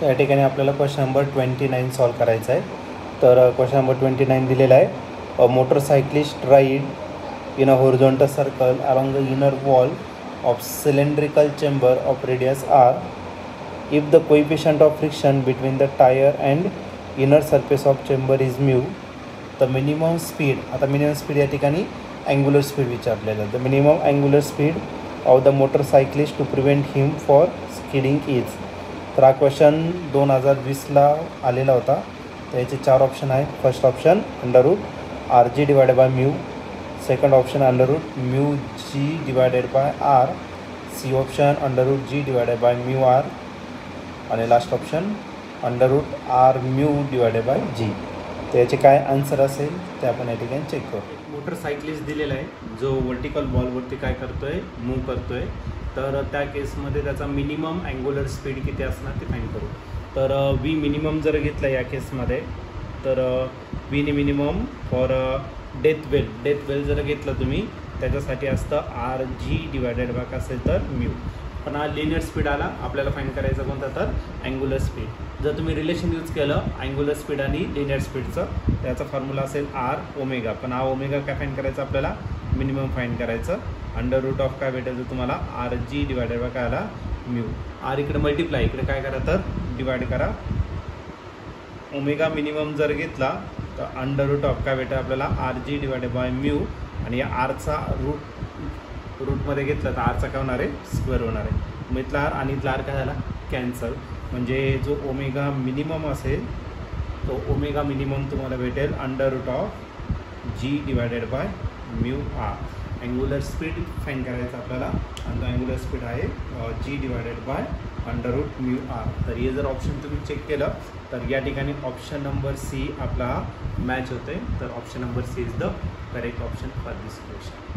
तर या ठिकाणी आपल्याला क्वेश्चन नंबर 29 सॉल्व करायचा आहे. तर क्वेश्चन नंबर 29 दिलेला आहे. A motorcyclist ride in a horizontal circle along the inner wall of cylindrical chamber of radius R if the coefficient of friction between the tire and inner surface of chamber is mu, the minimum speed, आता minimum speed या ठिकाणी angular speed विचारलेलं. the minimum angular speed of the motorcyclist to prevent him for skidding is. तर हा question 2020ला आलेला होता. तर याचे 4 ऑप्शन आहे. First option √ RG divided by mu, second option √μ G divided by R, C option √G divided by mu R आणि last option √R μ divided by G. तर याचे काय आन्सर असेल ते आपण या ठिकाणी चेक करू. मोटरसायक्लिस्ट दिलेला आहे जो वर्टिकल बॉलवरती काय करतोय, मूव्ह करतोय. तर त्या केसमध्ये त्याचा मिनिमम अँग्युलर स्पीड किती असणार ते फाईंड करू. तर V मिनिमम जर घेतला या केसमध्ये तर V मिनिमम फॉर डेथ वेल जर घेतलं तुम्ही त्याच्यासाठी असतं RG डिवायडेड बाय काय असेल तर म्यू. पण हा लिनियर स्पीड आला, आपल्याला फाईंड करायचं कोणता तर अँग्युलर स्पीड. जर तुम्ही रिलेशन यूज केलं अँग्युलर स्पीड आणि लिनियर स्पीडचं त्याचा फॉर्म्युला असेल R ω. पण हा ओमेगा काय फाईंड करायचं आपल्याला, मिनिमम फाईंड करायचं. √ काय भेटायचं तुम्हाला RG डिवायडेड बाय काय आला म्यू. R इकडे मल्टिप्लाय, इकडे काय करा तर डिवाइड करा. ओमेगा मिनिमम जर घेतला तर √ काय भेटेल आपल्याला RG डिवायडेड बाय म्यू आणि या आरचा रूटमध्ये घेतलं तर आरचा काय होणार आहे, स्क्वेअर होणार आहे. मग इथला आर आणि इथला आर काय झाला कॅन्सल. म्हणजे जो ओमेगा मिनिमम असेल तो ओमेगा मिनिमम तुम्हाला भेटेल √G divided by mu R. Angular speed find करायचं आपल्याला आणि तो अँग्युलर स्पीड आहे G डिवायडेड बाय √μ R. तर हे जर ऑप्शन तुम्ही चेक केलं तर या ठिकाणी ऑप्शन नंबर C आपला मॅच होते. तर option number C is the correct option for this question.